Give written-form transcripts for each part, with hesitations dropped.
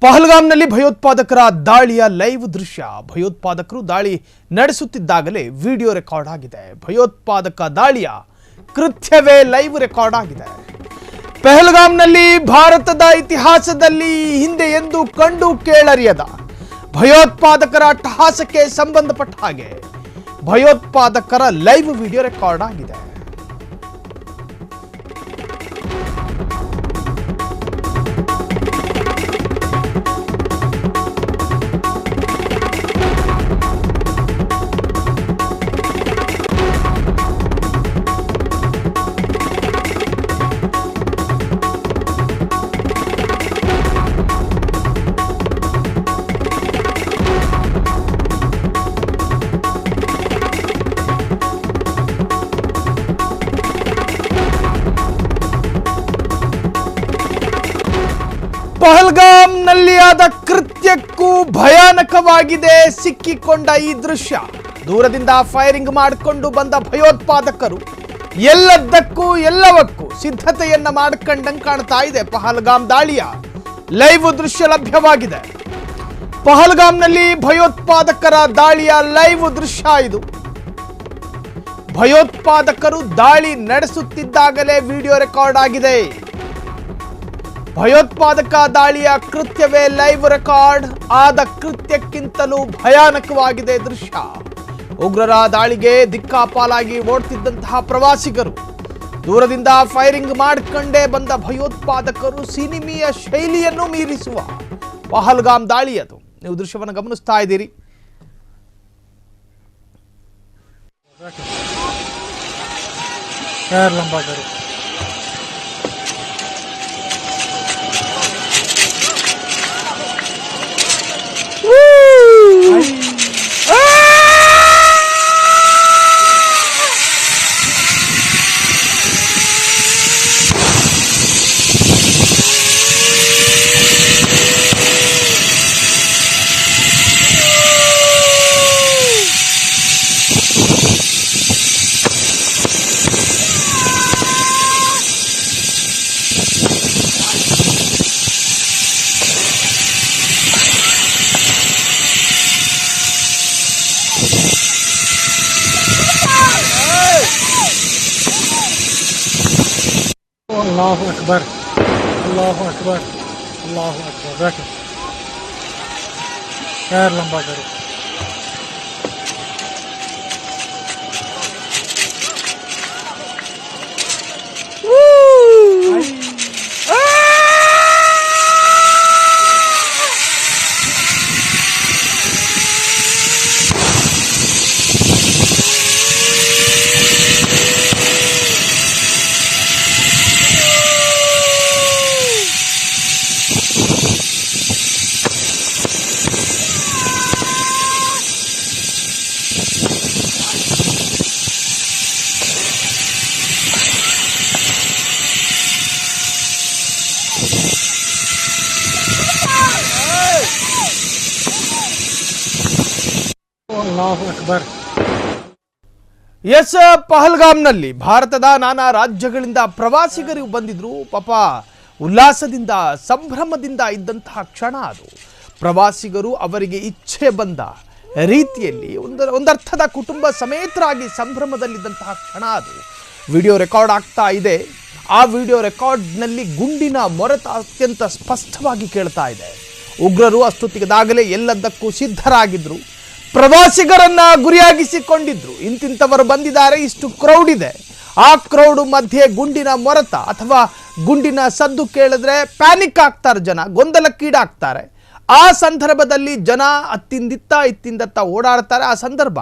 ಪಹಲ್ಗಾಮ್ನಲ್ಲಿ ಭಯೋತ್ಪಾದಕರ ದಾಳಿಯ ಲೈವ್ ದೃಶ್ಯ. ಭಯೋತ್ಪಾದಕರು ದಾಳಿ ನಡೆಸುತ್ತಿದ್ದಾಗಲೇ ವಿಡಿಯೋ ರೆಕಾರ್ಡ್ ಆಗಿದೆ. ಭಯೋತ್ಪಾದಕ ದಾಳಿಯ ಕೃತ್ಯವೇ ಲೈವ್ ರೆಕಾರ್ಡ್ ಆಗಿದೆ. ಪಹಲ್ಗಾಮ್ನಲ್ಲಿ ಭಾರತದ ಇತಿಹಾಸದಲ್ಲಿ ಹಿಂದೆ ಎಂದು ಕಂಡು ಕೇಳರಿಯದ ಭಯೋತ್ಪಾದಕರ ಅಟ್ಟಹಾಸಕ್ಕೆ ಸಂಬಂಧಪಟ್ಟ ಹಾಗೆ ಭಯೋತ್ಪಾದಕರ ಲೈವ್ ವಿಡಿಯೋ ರೆಕಾರ್ಡ್ ಆಗಿದೆ. ಪಹಲ್ಗಾಮ್ನಲ್ಲಿ ಆದ ಕೃತ್ಯಕ್ಕೂ ಭಯಾನಕವಾಗಿದೆ ಸಿಕ್ಕಿಕೊಂಡ ಈ ದೃಶ್ಯ. ದೂರದಿಂದ ಫೈರಿಂಗ್ ಮಾಡಿಕೊಂಡು ಬಂದ ಭಯೋತ್ಪಾದಕರು ಎಲ್ಲದಕ್ಕೂ ಎಲ್ಲವಕ್ಕೂ ಸಿದ್ಧತೆಯನ್ನ ಮಾಡಿಕೊಂಡಂಗೆ ಕಾಣ್ತಾ ಇದೆ. ಪಹಲ್ಗಾಮ್ ದಾಳಿಯ ಲೈವ್ ದೃಶ್ಯ ಲಭ್ಯವಾಗಿದೆ. ಪಹಲ್ಗಾಮ್ನಲ್ಲಿ ಭಯೋತ್ಪಾದಕರ ದಾಳಿಯ ಲೈವ್ ದೃಶ್ಯ ಇದು. ಭಯೋತ್ಪಾದಕರು ದಾಳಿ ನಡೆಸುತ್ತಿದ್ದಾಗಲೇ ವಿಡಿಯೋ ರೆಕಾರ್ಡ್ ಆಗಿದೆ. ಭಯೋತ್ಪಾದಕ ದಾಳಿಯ ಕೃತ್ಯವೇ ಲೈವ್ ರೆಕಾರ್ಡ್ ಆದ ಕೃತ್ಯಕ್ಕಿಂತಲೂ ಭಯಾನಕವಾಗಿದೆ ದೃಶ್ಯ. ಉಗ್ರರ ದಾಳಿಗೆ ದಿಕ್ಕಾಪಾಲಾಗಿ ಓಡ್ತಿದ್ದಂತಹ ಪ್ರವಾಸಿಗರು, ದೂರದಿಂದ ಫೈರಿಂಗ್ ಮಾಡಿಕೊಂಡೇ ಬಂದ ಭಯೋತ್ಪಾದಕರು, ಸಿನಿಮೀಯ ಶೈಲಿಯನ್ನು ಮೀರಿಸುವ ಪಹಲ್ಗಾಮ್ ದಾಳಿ ಅದು. ನೀವು ದೃಶ್ಯವನ್ನು ಗಮನಿಸ್ತಾ ಇದ್ದೀರಿ. अल्लाहु अकबर, अल्लाहु अकबर, अल्लाहु अकबर. बैठो, पैर लंबा करो. ಎಸ್, ಪಹಲ್ಗಾಮ್ನಲ್ಲಿ ಭಾರತದ ನಾನಾ ರಾಜ್ಯಗಳಿಂದ ಪ್ರವಾಸಿಗರು ಬಂದಿದ್ರು. ಪಾಪ ಉಲ್ಲಾಸದಿಂದ ಸಂಭ್ರಮದಿಂದ ಇದ್ದಂತಹ ಕ್ಷಣ ಅದು. ಪ್ರವಾಸಿಗರು ಅವರಿಗೆ ಇಚ್ಛೆ ಬಂದ ರೀತಿಯಲ್ಲಿ ಒಂದರ್ಥದ ಕುಟುಂಬ ಸಮೇತರಾಗಿ ಸಂಭ್ರಮದಲ್ಲಿದ್ದಂತಹ ಕ್ಷಣ ಅದು. ವಿಡಿಯೋ ರೆಕಾರ್ಡ್ ಆಗ್ತಾ ಇದೆ. ಆ ವಿಡಿಯೋ ರೆಕಾರ್ಡ್ನಲ್ಲಿ ಗುಂಡಿನ ಮೊರೆತ ಅತ್ಯಂತ ಸ್ಪಷ್ಟವಾಗಿ ಕೇಳ್ತಾ ಇದೆ. ಉಗ್ರರು ಅಷ್ಟೊತ್ತಿಗದಾಗಲೇ ಎಲ್ಲದಕ್ಕೂ ಸಿದ್ಧರಾಗಿದ್ರು. ಪ್ರವಾಸಿಗರನ್ನ ಗುರಿಯಾಗಿಸಿಕೊಂಡಿದ್ರು. ಇಂತಿಂಥವರು ಬಂದಿದ್ದಾರೆ, ಇಷ್ಟು ಕ್ರೌಡ್ ಇದೆ. ಆ ಕ್ರೌಡ್ ಮಧ್ಯೆ ಗುಂಡಿನ ಮೊರೆತ ಅಥವಾ ಗುಂಡಿನ ಸದ್ದು ಕೇಳಿದ್ರೆ ಪ್ಯಾನಿಕ್ ಆಗ್ತಾರೆ, ಜನ ಗೊಂದಲಕ್ಕೀಡಾಗ್ತಾರೆ. ಆ ಸಂದರ್ಭದಲ್ಲಿ ಜನ ಇತ್ತಿಂದತ್ತ ಓಡಾಡ್ತಾರೆ. ಆ ಸಂದರ್ಭ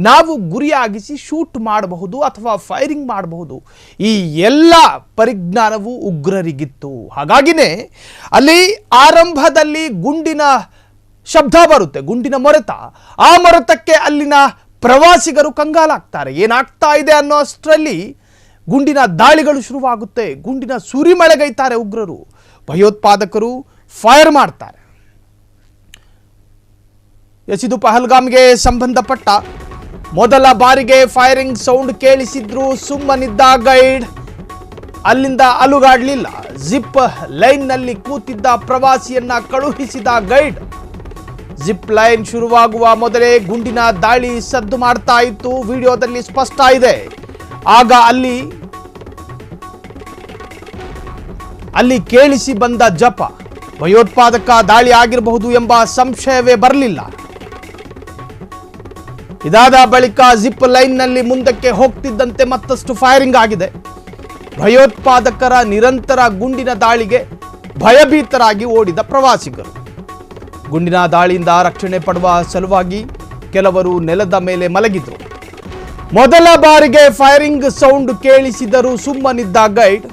ನಾವು ಗುರಿಯಾಗಿಸಿ ಶೂಟ್ ಮಾಡಬಹುದು ಅಥವಾ ಫೈರಿಂಗ್ ಮಾಡಬಹುದು. ಈ ಎಲ್ಲ ಪರಿಜ್ಞಾನವು ಉಗ್ರರಿಗಿತ್ತು. ಹಾಗಾಗಿನೇ ಅಲ್ಲಿ ಆರಂಭದಲ್ಲಿ ಗುಂಡಿನ ಶಬ್ದ ಬರುತ್ತೆ, ಗುಂಡಿನ ಮೊರೆತ. ಆ ಮೊರೆತಕ್ಕೆ ಅಲ್ಲಿನ ಪ್ರವಾಸಿಗರು ಕಂಗಾಲಾಗ್ತಾರೆ. ಏನಾಗ್ತಾ ಇದೆ ಅನ್ನೋ ಅಷ್ಟರಲ್ಲಿ ಗುಂಡಿನ ದಾಳಿಗಳು ಶುರುವಾಗುತ್ತೆ. ಗುಂಡಿನ ಸುರಿಮಳೆಗೈತಾರೆ ಉಗ್ರರು. ಭಯೋತ್ಪಾದಕರು ಫೈರ್ ಮಾಡ್ತಾರೆ. ಇದು ಪಹಲ್ಗಾಮ್ಗೆ ಸಂಬಂಧಪಟ್ಟ ಮೊದಲ ಬಾರಿಗೆ ಫೈರಿಂಗ್ ಸೌಂಡ್ ಕೇಳಿಸಿದ್ರು ಸುಮ್ಮನಿದ್ದ ಗೈಡ್. ಅಲ್ಲಿಂದ ಅಲುಗಾಡಲಿಲ್ಲ. ಜಿಪ್ ಲೈನ್ನಲ್ಲಿ ಕೂತಿದ್ದ ಪ್ರವಾಸಿಯನ್ನ ಕಳುಹಿಸಿದ ಗೈಡ್. ಜಿಪ್ ಲೈನ್ ಶುರುವಾಗುವ ಮೊದಲೇ ಗುಂಡಿನ ದಾಳಿ ಸದ್ದು ಮಾಡ್ತಾ ಇತ್ತು. ವಿಡಿಯೋದಲ್ಲಿ ಸ್ಪಷ್ಟ ಇದೆ. ಆಗ ಅಲ್ಲಿ ಕೇಳಿಸಿ ಬಂದ ಜಪ. ಭಯೋತ್ಪಾದಕ ದಾಳಿ ಆಗಿರಬಹುದು ಎಂಬ ಸಂಶಯವೇ ಬರಲಿಲ್ಲ. ಇದಾದ ಬಳಿಕ ಜಿಪ್ ಲೈನ್ನಲ್ಲಿ ಮುಂದಕ್ಕೆ ಹೋಗ್ತಿದ್ದಂತೆ ಮತ್ತಷ್ಟು ಫೈರಿಂಗ್ ಆಗಿದೆ. ಭಯೋತ್ಪಾದಕರ ನಿರಂತರ ಗುಂಡಿನ ದಾಳಿಗೆ ಭಯಭೀತರಾಗಿ ಓಡಿದ ಪ್ರವಾಸಿಗರು. ಗುಂಡಿನ ದಾಳಿಯಿಂದ ರಕ್ಷಣೆ ಪಡುವ ಸಲುವಾಗಿ ಕೆಲವರು ನೆಲದ ಮೇಲೆ ಮಲಗಿದ್ರು. ಮೊದಲ ಬಾರಿಗೆ ಫೈರಿಂಗ್ ಸೌಂಡ್ ಕೇಳಿಸಿದರೂ ಸುಮ್ಮನಿದ್ದ ಗೈಡ್.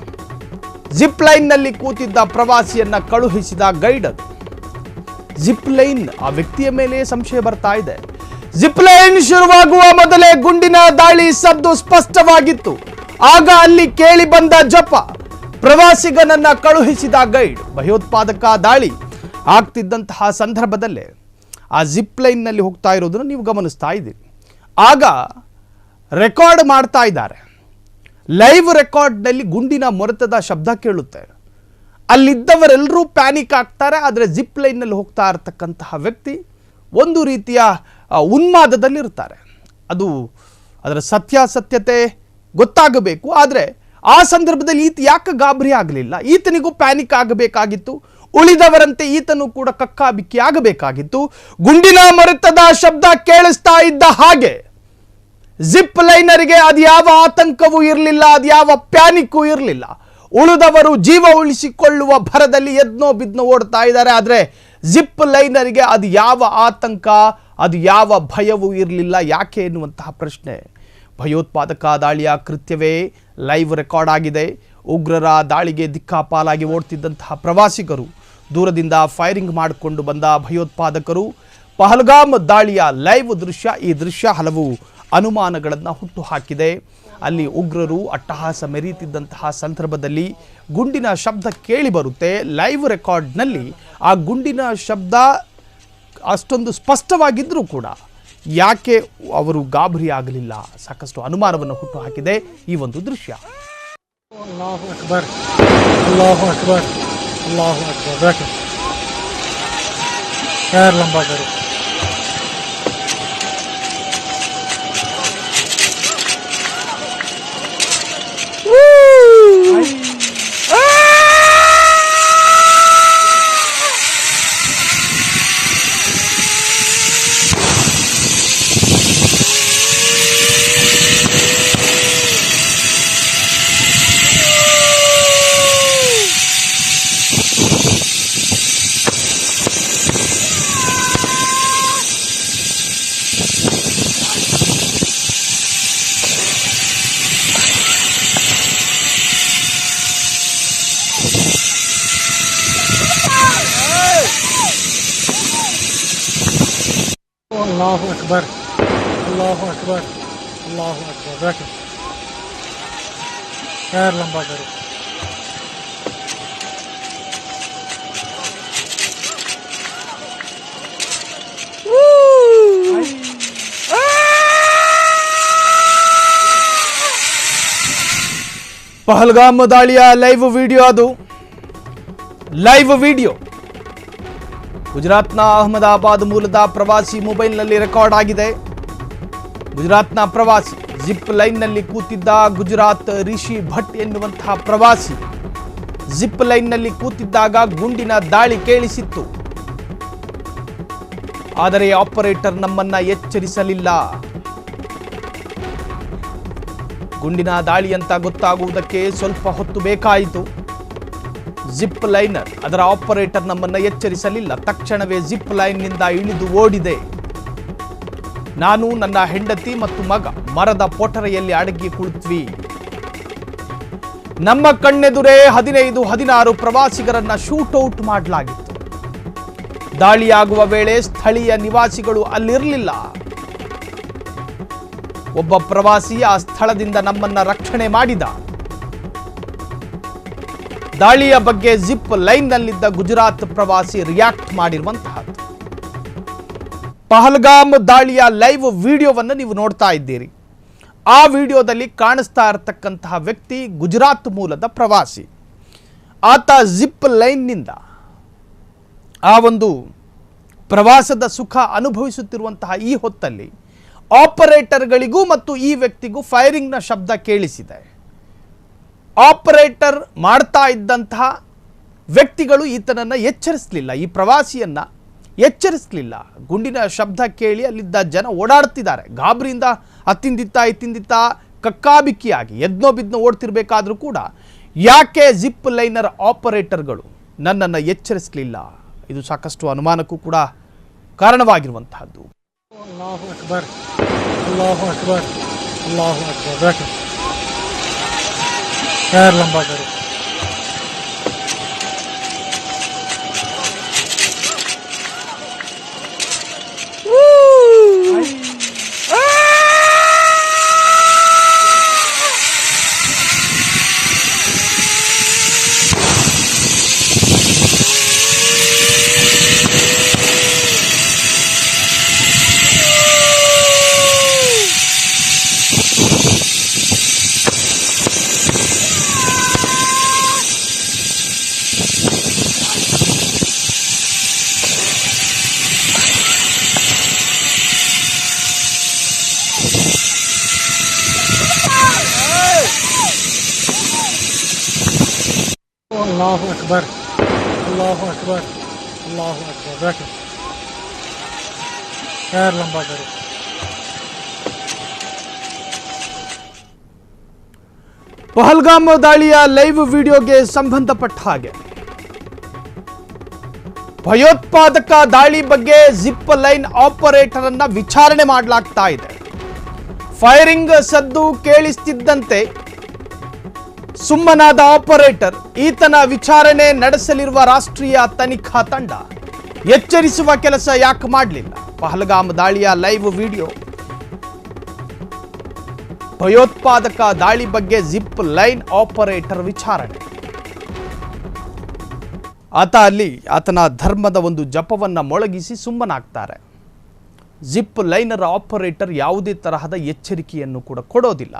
ಜಿಪ್ ಲೈನ್ನಲ್ಲಿ ಕೂತಿದ್ದ ಪ್ರವಾಸಿಯನ್ನ ಕಳುಹಿಸಿದ ಗೈಡ್. ಅದು ಜಿಪ್ ಲೈನ್, ಆ ವ್ಯಕ್ತಿಯ ಮೇಲೆ ಸಂಶಯ ಬರ್ತಾ ಇದೆ. ಜಿಪ್ ಲೈನ್ ಶುರುವಾಗುವ ಮೊದಲೇ ಗುಂಡಿನ ದಾಳಿ ಸದ್ದು ಸ್ಪಷ್ಟವಾಗಿತ್ತು. ಆಗ ಅಲ್ಲಿ ಕೇಳಿ ಬಂದ ಜಪ. ಪ್ರವಾಸಿಗನನ್ನ ಕಳುಹಿಸಿದ ಗೈಡ್. ಭಯೋತ್ಪಾದಕ ದಾಳಿ ಆಗ್ತಿದ್ದಂತಹ ಸಂದರ್ಭದಲ್ಲೇ ಆ ಜಿಪ್ ಲೈನ್ನಲ್ಲಿ ಹೋಗ್ತಾ ಇರೋದನ್ನು ನೀವು ಗಮನಿಸ್ತಾ ಇದ್ದೀರಿ. ಆಗ ರೆಕಾರ್ಡ್ ಮಾಡ್ತಾ ಇದ್ದಾರೆ. ಲೈವ್ ರೆಕಾರ್ಡ್ನಲ್ಲಿ ಗುಂಡಿನ ಮೊರೆತದ ಶಬ್ದ ಕೇಳುತ್ತೆ. ಅಲ್ಲಿದ್ದವರೆಲ್ಲರೂ ಪ್ಯಾನಿಕ್ ಆಗ್ತಾರೆ. ಆದರೆ ಜಿಪ್ ಲೈನ್ನಲ್ಲಿ ಹೋಗ್ತಾ ಇರತಕ್ಕಂತಹ ವ್ಯಕ್ತಿ ಒಂದು ರೀತಿಯ ಉನ್ಮಾದದಲ್ಲಿರ್ತಾರೆ. ಅದರ ಸತ್ಯಾಸತ್ಯತೆ ಗೊತ್ತಾಗಬೇಕು. ಆದರೆ ಆ ಸಂದರ್ಭದಲ್ಲಿ ಈತ ಯಾಕೆ ಗಾಬರಿ ಆಗಲಿಲ್ಲ? ಈತನಿಗೂ ಪ್ಯಾನಿಕ್ ಆಗಬೇಕಾಗಿತ್ತು. ಉಳಿದವರಂತೆ ಈತನು ಕೂಡ ಕಕ್ಕಾಬಿಕ್ಕಿ ಆಗಬೇಕಾಗಿತ್ತು. ಗುಂಡಿನ ಮೊರೆತದ ಶಬ್ದ ಕೇಳಿಸ್ತಾ ಇದ್ದ ಹಾಗೆ ಜಿಪ್ ಲೈನರಿಗೆ ಅದ್ಯಾವ ಆತಂಕವೂ ಇರಲಿಲ್ಲ, ಅದ್ಯಾವ ಪ್ಯಾನಿಕ್ಕೂ ಇರಲಿಲ್ಲ. ಉಳಿದವರು ಜೀವ ಉಳಿಸಿಕೊಳ್ಳುವ ಭರದಲ್ಲಿ ಎದ್ನೋ ಬಿದ್ನೋ ಓಡ್ತಾ ಇದ್ದಾರೆ. ಆದರೆ ಜಿಪ್ ಲೈನರಿಗೆ ಅದು ಯಾವ ಆತಂಕ, ಅದು ಯಾವ ಭಯವೂ ಇರಲಿಲ್ಲ. ಯಾಕೆ ಎನ್ನುವಂತಹ ಪ್ರಶ್ನೆ. ಭಯೋತ್ಪಾದಕ ದಾಳಿಯ ಕೃತ್ಯವೇ ಲೈವ್ ರೆಕಾರ್ಡ್ ಆಗಿದೆ. ಉಗ್ರರ ದಾಳಿಗೆ ದಿಕ್ಕಾಪಾಲಾಗಿ ಓಡ್ತಿದ್ದಂತಹ ಪ್ರವಾಸಿಗರು, ದೂರದಿಂದ ಫೈರಿಂಗ್ ಮಾಡಿಕೊಂಡು ಬಂದ ಭಯೋತ್ಪಾದಕರು, ಪಹಲ್ಗಾಮ್ ದಾಳಿಯ ಲೈವ್ ದೃಶ್ಯ. ಈ ದೃಶ್ಯ ಹಲವು ಅನುಮಾನಗಳನ್ನು ಹುಟ್ಟು ಹಾಕಿದೆ. ಅಲ್ಲಿ ಉಗ್ರರು ಅಟ್ಟಹಾಸ ಮೆರೀತಿದ್ದಂತಹ ಸಂದರ್ಭದಲ್ಲಿ ಗುಂಡಿನ ಶಬ್ದ ಕೇಳಿ ಬರುತ್ತೆ. ಲೈವ್ ರೆಕಾರ್ಡ್ನಲ್ಲಿ ಆ ಗುಂಡಿನ ಶಬ್ದ ಅಷ್ಟೊಂದು ಸ್ಪಷ್ಟವಾಗಿದ್ದರೂ ಕೂಡ ಯಾಕೆ ಅವರು ಗಾಬರಿ ಆಗಲಿಲ್ಲ? ಸಾಕಷ್ಟು ಅನುಮಾನವನ್ನು ಹುಟ್ಟು ಹಾಕಿದೆ ಈ ಒಂದು ದೃಶ್ಯ. ಅಲ್ಲಾಹು ಅಕ್ಬರ್, ಅಲ್ಲಾಹು ಅಕ್ಬರ್, ಅಲ್ಲಾಹು ಅಕ್ಬರ್. बैठो, पैर लंबा करो. अल्लाहु अकबर, अल्लाहु अकबर, अल्लाहु अकबर. बैठो, पैर लंबा करो. ಪಹಲ್ಗಾಮ್ ದಾಳಿಯ ಲೈವ್ ವಿಡಿಯೋ. ಅದು ಲೈವ್ ವಿಡಿಯೋ ಗುಜರಾತ್ನ ಅಹಮದಾಬಾದ್ ಮೂಲದ ಪ್ರವಾಸಿ ಮೊಬೈಲ್ನಲ್ಲಿ ರೆಕಾರ್ಡ್ ಆಗಿದೆ. ಗುಜರಾತ್ನ ಪ್ರವಾಸಿ ಜಿಪ್ ಲೈನ್ನಲ್ಲಿ ಕೂತಿದ್ದ ಗುಜರಾತ್ ರಿಷಿ ಭಟ್ ಎನ್ನುವಂತಹ ಪ್ರವಾಸಿ ಜಿಪ್ ಲೈನ್ನಲ್ಲಿ ಕೂತಿದ್ದಾಗ ಗುಂಡಿನ ದಾಳಿ ಕೇಳಿಸಿತ್ತು. ಆದರೆ ಆಪರೇಟರ್ ನಮ್ಮನ್ನ ಎಚ್ಚರಿಸಲಿಲ್ಲ. ಗುಂಡಿನ ದಾಳಿ ಅಂತ ಗೊತ್ತಾಗುವುದಕ್ಕೆ ಸ್ವಲ್ಪ ಹೊತ್ತು ಬೇಕಾಯಿತು. ಜಿಪ್ ಲೈನರ್, ಅದರ ಆಪರೇಟರ್ ನಮ್ಮನ್ನ ಎಚ್ಚರಿಸಲಿಲ್ಲ. ತಕ್ಷಣವೇ ಜಿಪ್ ಲೈನ್ನಿಂದ ಇಳಿದು ಓಡಿದೆ. ನಾನು, ನನ್ನ ಹೆಂಡತಿ ಮತ್ತು ಮಗ ಮರದ ಪೊಟರೆಯಲ್ಲಿ ಅಡಗಿ ಕುಳಿತ್ವಿ. ನಮ್ಮ ಕಣ್ಣೆದುರೇ 15-16 ಪ್ರವಾಸಿಗರನ್ನ ಶೂಟೌಟ್ ಮಾಡಲಾಗಿತ್ತು. ದಾಳಿಯಾಗುವ ವೇಳೆ ಸ್ಥಳೀಯ ನಿವಾಸಿಗಳು ಅಲ್ಲಿರಲಿಲ್ಲ. ಒಬ್ಬ ಪ್ರವಾಸಿ ಆ ಸ್ಥಳದಿಂದ ನಮ್ಮನ್ನ ರಕ್ಷಣೆ ಮಾಡಿದ. ದಾಳಿಯ ಬಗ್ಗೆ ಜಿಪ್ ಲೈನ್ನಲ್ಲಿದ್ದ ಗುಜರಾತ್ ಪ್ರವಾಸಿ ರಿಯಾಕ್ಟ್ ಮಾಡಿರುವಂತಹದ್ದು. ಪಹಲ್ಗಾಮ್ ದಾಳಿಯ ಲೈವ್ ವಿಡಿಯೋವನ್ನು ನೀವು ನೋಡ್ತಾ ಇದ್ದೀರಿ. ಆ ವಿಡಿಯೋದಲ್ಲಿ ಕಾಣಿಸ್ತಾ ಇರತಕ್ಕಂತಹ ವ್ಯಕ್ತಿ ಗುಜರಾತ್ ಮೂಲದ ಪ್ರವಾಸಿ. ಆತ ಜಿಪ್ ಲೈನ್ನಿಂದ ಆ ಒಂದು ಪ್ರವಾಸದ ಸುಖ ಅನುಭವಿಸುತ್ತಿರುವಂತಹ ಈ ಹೊತ್ತಲ್ಲಿ ಆಪರೇಟರ್ಗಳಿಗೂ ಮತ್ತು ಈ ವ್ಯಕ್ತಿಗೂ ಫೈರಿಂಗ್ನ ಶಬ್ದ ಕೇಳಿಸಿದೆ. ಆಪರೇಟರ್ ಮಾಡ್ತಾ ಇದ್ದಂತಹ ವ್ಯಕ್ತಿಗಳು ಈತನನ್ನು ಎಚ್ಚರಿಸಲಿಲ್ಲ, ಈ ಪ್ರವಾಸಿಯನ್ನ ಎಚ್ಚರಿಸಲಿಲ್ಲ. ಗುಂಡಿನ ಶಬ್ದ ಕೇಳಿ ಅಲ್ಲಿದ್ದ ಜನ ಓಡಾಡ್ತಿದ್ದಾರೆ. ಗಾಬರಿಯಿಂದ ಅತ್ತಿಂದಿತ್ತ ಕಕ್ಕಾಬಿಕ್ಕಿಯಾಗಿ ಎದ್ನೋ ಬಿದ್ನೋ ಓಡ್ತಿರ್ಬೇಕಾದ್ರೂ ಕೂಡ ಯಾಕೆ ಜಿಪ್ ಲೈನರ್ ಆಪರೇಟರ್ಗಳು ನನ್ನನ್ನು ಎಚ್ಚರಿಸಲಿಲ್ಲ? ಇದು ಸಾಕಷ್ಟು ಅನುಮಾನಕ್ಕೂ ಕೂಡ ಕಾರಣವಾಗಿರುವಂತಹದ್ದು. ಅಲ್ಲಾಹು ಅಕ್ಬರ್, ಅಲ್ಲಾಹು ಅಕ್ಬರ್, ಅಲ್ಲಾಹು ಅಕ್ಬರ್. बैठो पैर लंबा करो. अल्लाहु अकबर, अल्लाहु अकबर, अल्लाहु अकबर. बैठो पैर लंबा करो. ಪಹಲ್ಗಾಮ್ ದಾಳಿಯ ಲೈವ್ ವಿಡಿಯೋಗೆ ಸಂಬಂಧಪಟ್ಟ ಹಾಗೆ ಭಯೋತ್ಪಾದಕ ದಾಳಿ ಬಗ್ಗೆ ಜಿಪ್ ಲೈನ್ ಆಪರೇಟರ್ ಅನ್ನ ವಿಚಾರಣೆ ಮಾಡಲಾಗ್ತಾ ಇದೆ. ಫೈರಿಂಗ್ ಸದ್ದು ಕೇಳಿಸ್ತಿದ್ದಂತೆ ಸುಮ್ಮನಾದ ಆಪರೇಟರ್. ಈತನ ವಿಚಾರಣೆ ನಡೆಸಲಿರುವ ರಾಷ್ಟ್ರೀಯ ತನಿಖಾ ತಂಡ ಎಚ್ಚರಿಸುವ ಕೆಲಸ ಯಾಕೆ ಮಾಡಲಿಲ್ಲ? ಪಹಲ್ಗಾಮ್ ದಾಳಿಯ ಲೈವ್ ವಿಡಿಯೋ, ಭಯೋತ್ಪಾದಕ ದಾಳಿ ಬಗ್ಗೆ ಜಿಪ್ ಲೈನ್ ಆಪರೇಟರ್ ವಿಚಾರಣೆ. ಆತನ ಧರ್ಮದ ಒಂದು ಜಪವನ್ನ ಮೊಳಗಿಸಿ ಸುಮ್ಮನಾಗ್ತಾರೆ. ಜಿಪ್ ಲೈನರ್ ಆಪರೇಟರ್ ಯಾವುದೇ ತರಹದ ಎಚ್ಚರಿಕೆಯನ್ನು ಕೂಡ ಕೊಡೋದಿಲ್ಲ.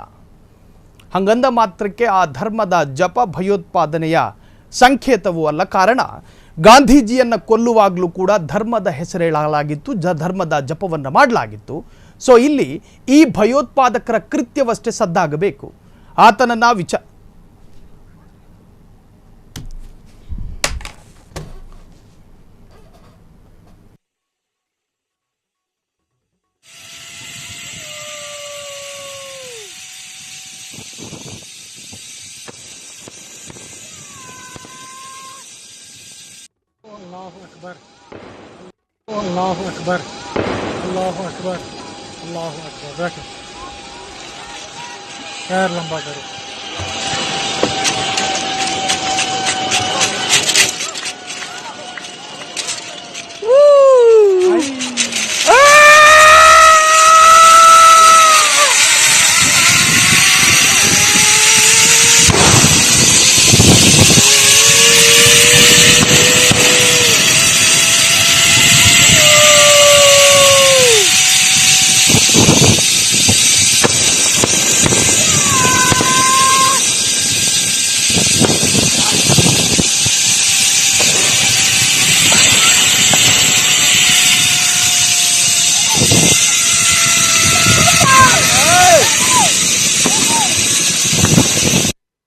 ಹಂಗಂದ ಮಾತ್ರಕ್ಕೆ ಆ ಧರ್ಮದ ಜಪ ಭಯೋತ್ಪಾದನೆಯ ಸಂಕೇತವೂ ಅಲ್ಲ. ಕಾರಣ ಗಾಂಧೀಜಿಯನ್ನು ಕೊಲ್ಲುವಾಗಲೂ ಕೂಡ ಧರ್ಮದ ಹೆಸರೇಳಲಾಗಿತ್ತು, ಧರ್ಮದ ಜಪವನ್ನು ಮಾಡಲಾಗಿತ್ತು. ಸೊ ಇಲ್ಲಿ ಈ ಭಯೋತ್ಪಾದಕರ ಕೃತ್ಯವಷ್ಟೇ ಸದ್ದಾಗಬೇಕು. ಆತನನ್ನ अल्लाहु अकबर, अल्लाहु अकबर, अल्लाहु अकबर, अल्लाहु अकबर. बैठो पैर लंबा करो.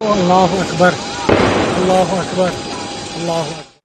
अल्लाहु अकबर, अल्लाहु अकबर, अल्लाहु अकबर.